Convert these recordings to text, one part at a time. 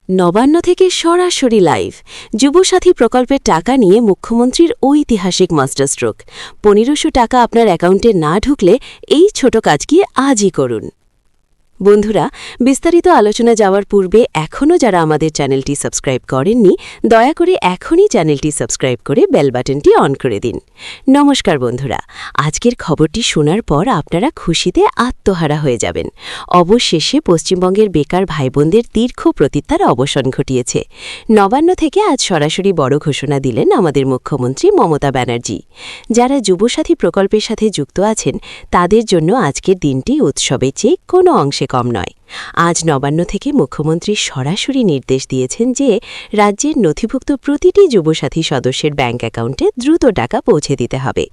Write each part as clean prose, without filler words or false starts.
নবান্ন থেকে সরাসরি লাইভ যুবসাথী প্রকল্পের টাকা নিয়ে মুখ্যমন্ত্রীর ঐতিহাসিক মাস্টারস্ট্রোক। ১৫০০ টাকা আপনার অ্যাকাউন্টে না ঢুকলে এই ছোট কাজটি আজই করুন। বন্ধুরা, বিস্তারিত আলোচনা যাওয়ার পূর্বে এখনও যারা আমাদের চ্যানেলটি সাবস্ক্রাইব করেননি, দয়া করে এখনই চ্যানেলটি সাবস্ক্রাইব করে বেল বাটনটি অন করে দিন। নমস্কার বন্ধুরা, আজকের খবরটি শোনার পর আপনারা খুশিতে আত্মহারা হয়ে যাবেন। অবশেষে পশ্চিমবঙ্গের বেকার ভাইবোনদের দীর্ঘ প্রতীক্ষার অবসান ঘটিয়েছে। নবান্ন থেকে আজ সরাসরি বড় ঘোষণা দিলেন আমাদের মুখ্যমন্ত্রী মমতা ব্যানার্জি। যারা যুবসাথী প্রকল্পের সাথে যুক্ত আছেন তাদের জন্য আজকের দিনটি উৎসবের চেয়ে কোনো অংশে কম নয়। আজ নবান্ন থেকে মুখ্যমন্ত্রী সরাসরি নির্দেশ দিয়েছেন যে রাজ্যের নথিভুক্ত প্রতিটি যুবসাথী সদস্যের ব্যাংক অ্যাকাউন্টে দ্রুত টাকা পৌঁছে দিতে হবে।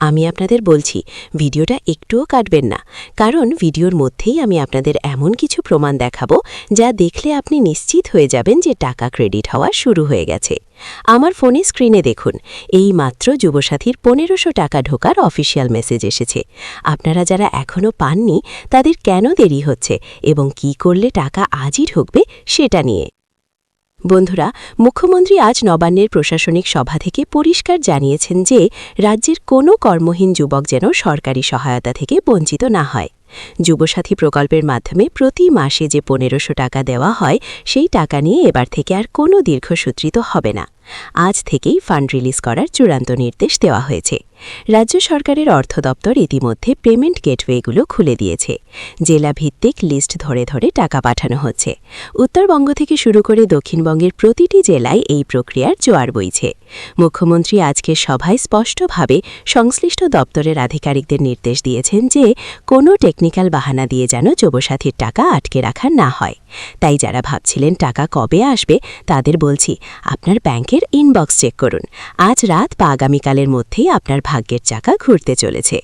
আমি আপনাদের বলছি, ভিডিওটা একটুও কাটবেন না, কারণ ভিডিওর মধ্যেই আমি আপনাদের এমন কিছু প্রমাণ দেখাবো যা দেখলে আপনি নিশ্চিত হয়ে যাবেন যে টাকা ক্রেডিট হওয়া শুরু হয়ে গেছে। আমার ফোনে স্ক্রিনে দেখুন, এই মাত্র যুবসাথীর ১৫০০ টাকা ঢোকার অফিসিয়াল মেসেজ এসেছে। আপনারা যারা এখনও পাননি তাদের কেন দেরি হচ্ছে এবং কি করলে টাকা আজই ঢুকবে সেটা নিয়ে। বন্ধুরা, মুখ্যমন্ত্রী আজ নবান্নের প্রশাসনিক সভা থেকে পরিষ্কার জানিয়েছেন যে রাজ্যের কোনো কর্মহীন যুবক যেন সরকারি সহায়তা থেকে বঞ্চিত না হয়। যুবসাথী প্রকল্পের মাধ্যমে প্রতি মাসে যে ১৫০০ টাকা দেওয়া হয় সেই টাকা নিয়ে এবার থেকে আর কোনো দীর্ঘসূত্রিত হবে না। আজ থেকেই ফান্ড রিলিজ করার চূড়ান্ত নির্দেশ দেওয়া হয়েছে। রাজ্য সরকারের অর্থ দপ্তর ইতিমধ্যে পেমেন্ট গেটওয়েগুলো খুলে দিয়েছে। জেলা ভিত্তিক লিস্ট ধরে ধরে টাকা পাঠানো হচ্ছে। উত্তরবঙ্গ থেকে শুরু করে দক্ষিণবঙ্গের প্রতিটি জেলায় এই প্রক্রিয়ার জোয়ার বইছে। মুখ্যমন্ত্রী আজকের সভায় স্পষ্টভাবে সংশ্লিষ্ট দপ্তরের আধিকারিকদের নির্দেশ দিয়েছেন যে কোনো টেকনিক্যাল বাহানা দিয়ে যেন যুবসাথীর টাকা আটকে রাখা না হয়। তাই যারা ভাবছিলেন টাকা কবে আসবে তাদের বলছি, আপনার ব্যাংকের ইনবক্স চেক করুন। আজ রাত বা আগামীকালের মধ্যেই আপনার ভাগ্যের চাকা ঘুরতে চলেছে।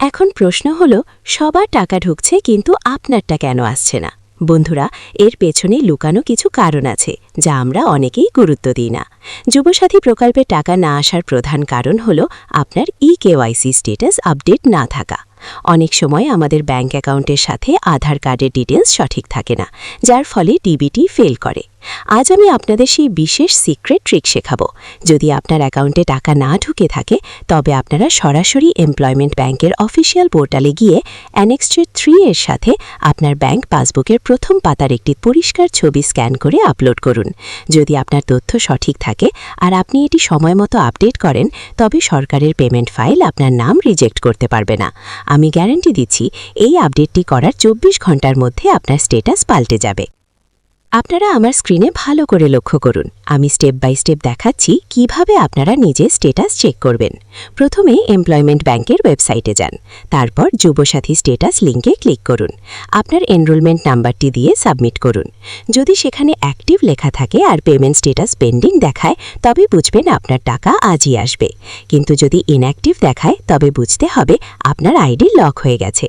এখন প্রশ্ন হল, সবার টাকা ঢুকছে কিন্তু আপনারটা কেন আসছে না? বন্ধুরা, এর পেছনে লুকানো কিছু কারণ আছে যা আমরা অনেকেই গুরুত্ব দিই না। যুবসাথী প্রকল্পে টাকা না আসার প্রধান কারণ হল আপনার ইকেওয়াইসি স্ট্যাটাস আপডেট না থাকা। অনেক সময় আমাদের ব্যাংক অ্যাকাউন্টের সাথে আধার কার্ডের ডিটেলস সঠিক থাকে না, যার ফলে ডিবিটি ফেল করে। আজ আমি আপনাদের সেই বিশেষ সিক্রেট ট্রিক শেখাবো। যদি আপনার অ্যাকাউন্টে টাকা না ঢুকে থাকে তবে আপনারা সরাসরি এমপ্লয়মেন্ট ব্যাংকের অফিসিয়াল পোর্টালে গিয়ে অ্যানেক্স 3 এর সাথে আপনার ব্যাংক পাসবুকের প্রথম পাতার একটি পরিষ্কার ছবি স্ক্যান করে আপলোড করুন। যদি আপনার তথ্য সঠিক থাকে আর আপনি এটি সময়মতো আপডেট করেন তবে সরকারের পেমেন্ট ফাইল আপনার নাম রিজেক্ট করতে পারবে না। আমি গ্যারান্টি দিচ্ছি, এই আপডেটটি করার ২৪ ঘন্টার মধ্যে আপনার স্ট্যাটাস পাল্টে যাবে। আপনারা আমার স্ক্রিনে ভালো করে লক্ষ্য করুন। আমি স্টেপ বাই স্টেপ দেখাচ্ছি কিভাবে আপনারা নিজে স্ট্যাটাস চেক করবেন। প্রথমে এমপ্লয়মেন্ট ব্যাংকের ওয়েবসাইটে যান, তারপর যুবসাথী স্ট্যাটাস লিঙ্কে ক্লিক করুন। আপনার এনরোলমেন্ট নাম্বারটি দিয়ে সাবমিট করুন। যদি সেখানে অ্যাক্টিভ লেখা থাকে আর পেমেন্ট স্ট্যাটাস পেন্ডিং দেখায় তবে বুঝবেন আপনার টাকা আজই আসবে। কিন্তু যদি ইনঅ্যাক্টিভ দেখায় তবে বুঝতে হবে আপনার আইডি লক হয়ে গেছে।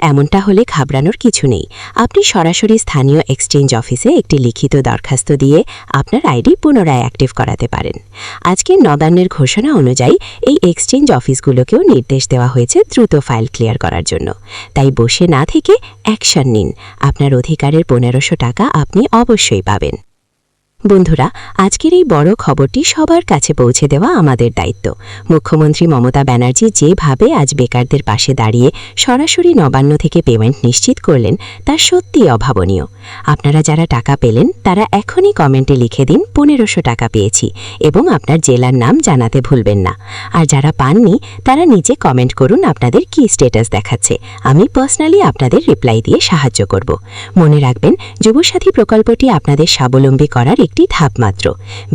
এমনটা হলে ঘাবড়ানোর কিছু নেই। আপনি সরাসরি স্থানীয় এক্সচেঞ্জ অফিসে একটি লিখিত দরখাস্ত দিয়ে আপনার আইডি পুনরায় অ্যাক্টিভ করাতে পারেন। আজকের নবান্নের ঘোষণা অনুযায়ী এই এক্সচেঞ্জ অফিসগুলোকেও নির্দেশ দেওয়া হয়েছে দ্রুত ফাইল ক্লিয়ার করার জন্য। তাই বসে না থেকে অ্যাকশন নিন। আপনার অধিকারের ১৫০০ টাকা আপনি অবশ্যই পাবেন। বন্ধুরা, আজকের এই বড় খবরটি সবার কাছে পৌঁছে দেওয়া আমাদের দায়িত্ব। মুখ্যমন্ত্রী মমতা ব্যানার্জি যেভাবে আজ বেকারদের পাশে দাঁড়িয়ে সরাসরি নবান্ন থেকে পেমেন্ট নিশ্চিত করলেন তা সত্যিই অভাবনীয়। আপনারা যারা টাকা পেলেন তারা এখনই কমেন্টে লিখে দিন ১৫০০ টাকা পেয়েছি এবং আপনার জেলার নাম জানাতে ভুলবেন না। আর যারা পাননি তারা নিচে কমেন্ট করুন আপনাদের কি স্ট্যাটাস দেখাচ্ছে। আমি পার্সোনালি আপনাদের রিপ্লাই দিয়ে সাহায্য করব। মনে রাখবেন, যুবসাথী প্রকল্পটি আপনাদের স্বাবলম্বী করার একটি ধাপ মাত্র।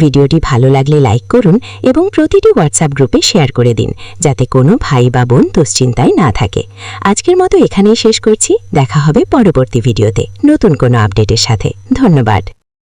ভিডিওটি ভালো লাগলে লাইক করুন এবং প্রতিটি হোয়াটসঅ্যাপ গ্রুপে শেয়ার করে দিন যাতে কোনো ভাই বা বোন দুশ্চিন্তায় না থাকে। আজকের মতো এখানেই শেষ করছি। দেখা হবে পরবর্তী ভিডিওতে নতুন কোনো আপডেটের সাথে। ধন্যবাদ।